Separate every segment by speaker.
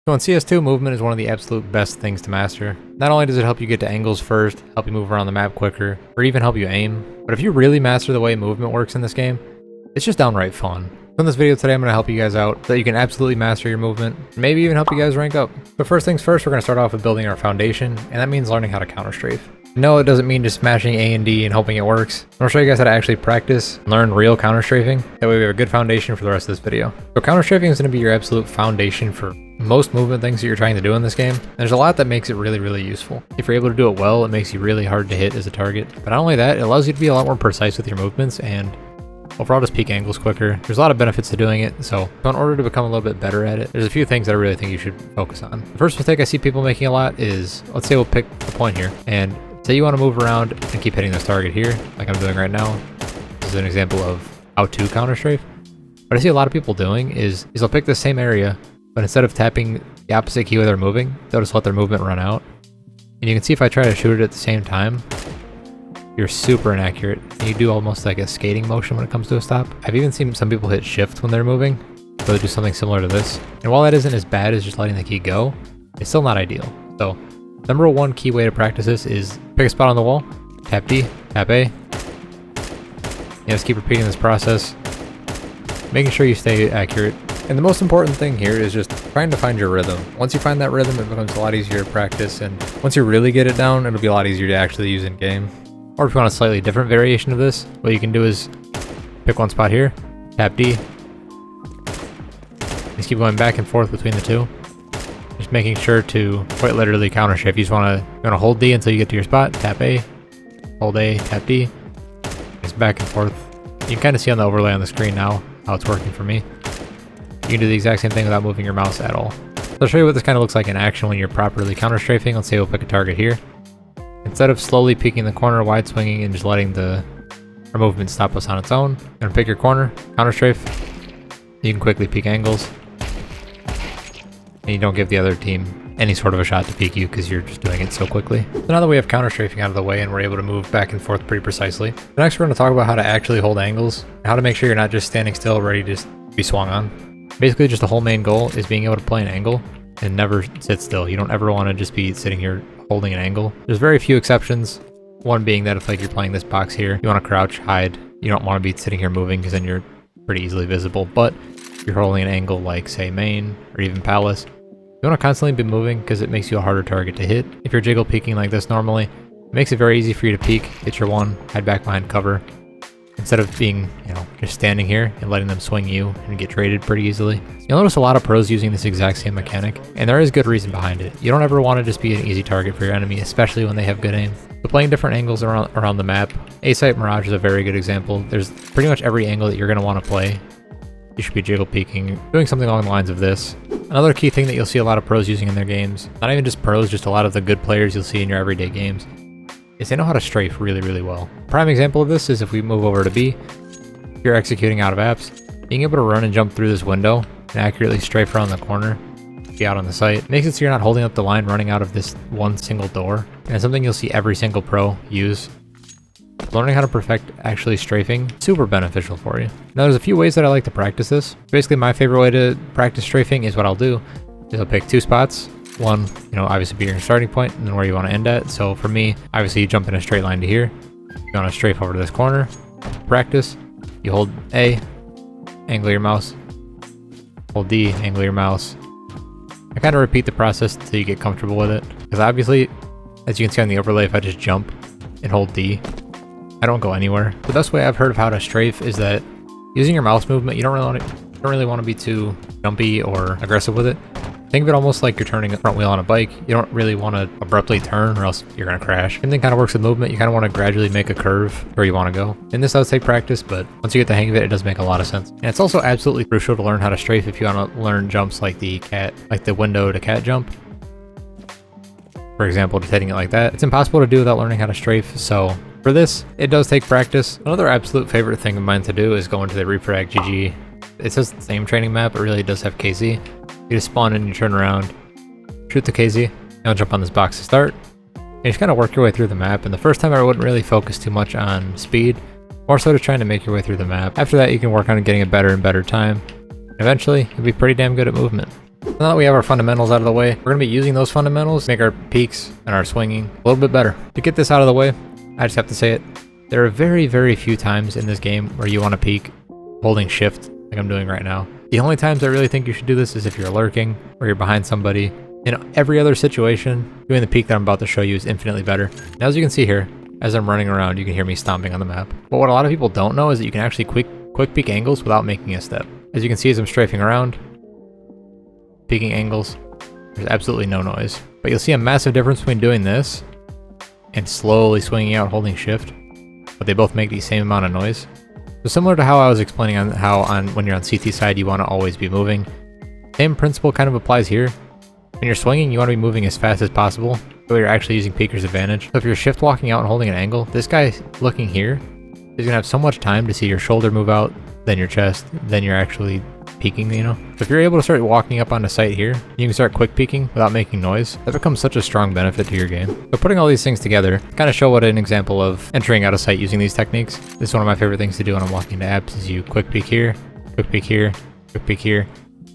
Speaker 1: So in CS2, movement is one of the absolute best things to master. Not only does it help you get to angles first, help you move around the map quicker, or even help you aim, but if you really master the way movement works in this game, it's just downright fun. So in this video today, I'm going to help you guys out so that you can absolutely master your movement, and maybe even help you guys rank up. But first things first, we're going to start off with building our foundation, and that means learning how to counter-strafe. No, it doesn't mean just smashing A and D and hoping it works. I'm going to show you guys how to actually practice and learn real counter-strafing. That way we have a good foundation for the rest of this video. So counter-strafing is going to be your absolute foundation for most movement things that you're trying to do in this game. There's a lot that makes it really, really useful. If you're able to do it well, it makes you really hard to hit as a target. But not only that, it allows you to be a lot more precise with your movements and overall just peak angles quicker. There's a lot of benefits to doing it, so in order to become a little bit better at it, there's a few things that I really think you should focus on. The first mistake I see people making a lot is, let's say we'll pick a point here, and say you want to move around and keep hitting this target here, like I'm doing right now. This is an example of how to counter-strafe. What I see a lot of people doing is they'll pick the same area, but instead of tapping the opposite key where they're moving, they'll just let their movement run out. And you can see if I try to shoot it at the same time, you're super inaccurate. And you do almost like a skating motion when it comes to a stop. I've even seen some people hit shift when they're moving, so they do something similar to this. And while that isn't as bad as just letting the key go, it's still not ideal. So number one key way to practice this is pick a spot on the wall, tap D, tap A. Just keep repeating this process, making sure you stay accurate. And the most important thing here is just trying to find your rhythm. Once you find that rhythm, it becomes a lot easier to practice, and once you really get it down, it'll be a lot easier to actually use in game. Or if you want a slightly different variation of this, what you can do is pick one spot here, tap D. Just keep going back and forth between the two. Just making sure to quite literally counter-strafe. You just want to hold D until you get to your spot, tap A, hold A, tap D. Just back and forth. You can kind of see on the overlay on the screen now how it's working for me. You can do the exact same thing without moving your mouse at all. So I'll show you what this kind of looks like in action when you're properly counter-strafing. Let's say we'll pick a target here. Instead of slowly peeking the corner, wide swinging, and just letting our movement stop us on its own, you're gonna pick your corner, counter-strafe. You can quickly peek angles, and you don't give the other team any sort of a shot to peek you because you're just doing it so quickly. So now that we have counter-strafing out of the way and we're able to move back and forth pretty precisely, next we're going to talk about how to actually hold angles, and how to make sure you're not just standing still ready to just be swung on. Basically, just the whole main goal is being able to play an angle and never sit still. You don't ever want to just be sitting here holding an angle. There's very few exceptions. One being that if like you're playing this box here, you want to crouch, hide. You don't want to be sitting here moving because then you're pretty easily visible. But if you're holding an angle like say main or even palace, you want to constantly be moving because it makes you a harder target to hit. If you're jiggle peeking like this normally, it makes it very easy for you to peek, hit your one, hide back behind cover, instead of being, just standing here and letting them swing you and get traded pretty easily. You'll notice a lot of pros using this exact same mechanic, and there is good reason behind it. You don't ever want to just be an easy target for your enemy, especially when they have good aim. But playing different angles around the map, A-Site Mirage is a very good example. There's pretty much every angle that you're going to want to play. You should be jiggle peeking, doing something along the lines of this. Another key thing that you'll see a lot of pros using in their games, not even just pros, just a lot of the good players you'll see in your everyday games, is they know how to strafe really, really well. Prime example of this is if we move over to B, if you're executing out of apps, being able to run and jump through this window and accurately strafe around the corner, be out on the site, makes it so you're not holding up the line running out of this one single door. And it's something you'll see every single pro use. Learning how to perfect actually strafing, super beneficial for you. Now there's a few ways that I like to practice this. Basically my favorite way to practice strafing is what I'll do is I'll pick two spots. One, obviously be your starting point and then where you want to end at. So for me, obviously you jump in a straight line to here. You want to strafe over to this corner. Practice. You hold A, angle your mouse. Hold D, angle your mouse. I kind of repeat the process until you get comfortable with it. Because obviously, as you can see on the overlay, if I just jump and hold D, I don't go anywhere. The best way I've heard of how to strafe is that using your mouse movement, you don't really want to be too jumpy or aggressive with it. Think of it almost like you're turning a front wheel on a bike. You don't really want to abruptly turn or else you're going to crash. Same thing kind of works with movement. You kind of want to gradually make a curve where you want to go. And this does take practice, but once you get the hang of it, it does make a lot of sense. And it's also absolutely crucial to learn how to strafe if you want to learn jumps like the window to cat jump. For example, just hitting it like that. It's impossible to do without learning how to strafe. So for this, it does take practice. Another absolute favorite thing of mine to do is go into the refrag GG. It says the same training map, it really does have KZ. You just spawn in, you turn around, shoot the KZ, and jump on this box to start. And you just kind of work your way through the map. And the first time I wouldn't really focus too much on speed, more so just trying to make your way through the map. After that, you can work on getting a better and better time. Eventually, you'll be pretty damn good at movement. Now that we have our fundamentals out of the way, we're going to be using those fundamentals to make our peaks and our swinging a little bit better. To get this out of the way, I just have to say it. There are very, very few times in this game where you want to peek holding shift like I'm doing right now. The only times I really think you should do this is if you're lurking or you're behind somebody. In every other situation, doing the peek that I'm about to show you is infinitely better. Now, as you can see here, as I'm running around, you can hear me stomping on the map. But what a lot of people don't know is that you can actually quick peek angles without making a step. As you can see as I'm strafing around, peeking angles, there's absolutely no noise. But you'll see a massive difference between doing this and slowly swinging out holding shift, but they both make the same amount of noise. So similar to how I was explaining on how when you're on CT side you want to always be moving, same principle kind of applies here. When you're swinging, you want to be moving as fast as possible, so you're actually using peeker's advantage. So if you're shift walking out and holding an angle, this guy looking here is going to have so much time to see your shoulder move out, then your chest, then you're actually peeking, you know? So if you're able to start walking up on the site here, you can start quick peeking without making noise. That becomes such a strong benefit to your game. So putting all these things together, kind of show what an example of entering out of sight using these techniques. This is one of my favorite things to do when I'm walking to apps is you quick peek here, quick peek here, quick peek here,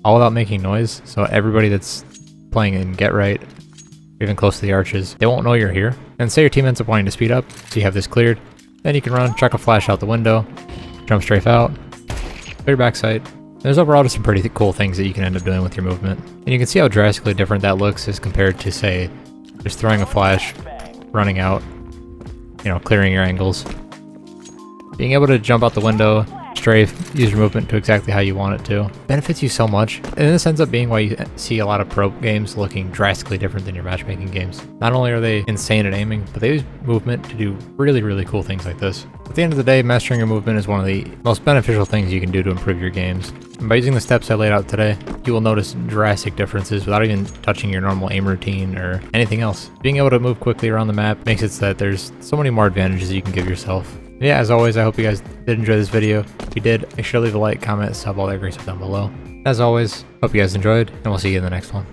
Speaker 1: all without making noise. So everybody that's playing in Get Right, even close to the arches, they won't know you're here. And say your team ends up wanting to speed up, so you have this cleared, then you can run, chuck a flash out the window, jump strafe out, clear back sight. There's overall just some pretty cool things that you can end up doing with your movement. And you can see how drastically different that looks as compared to, say, just throwing a flash, running out, you know, clearing your angles. Being able to jump out the window, strafe, use your movement to exactly how you want it to. Benefits you so much, and this ends up being why you see a lot of pro games looking drastically different than your matchmaking games. Not only are they insane at aiming, but they use movement to do really, really cool things like this. At the end of the day, mastering your movement is one of the most beneficial things you can do to improve your games. And by using the steps I laid out today, you will notice drastic differences without even touching your normal aim routine or anything else. Being able to move quickly around the map makes it so that there's so many more advantages you can give yourself. Yeah, as always, I hope you guys did enjoy this video. If you did, make sure to leave a like, comment, sub, all that great stuff down below. As always, hope you guys enjoyed, and we'll see you in the next one.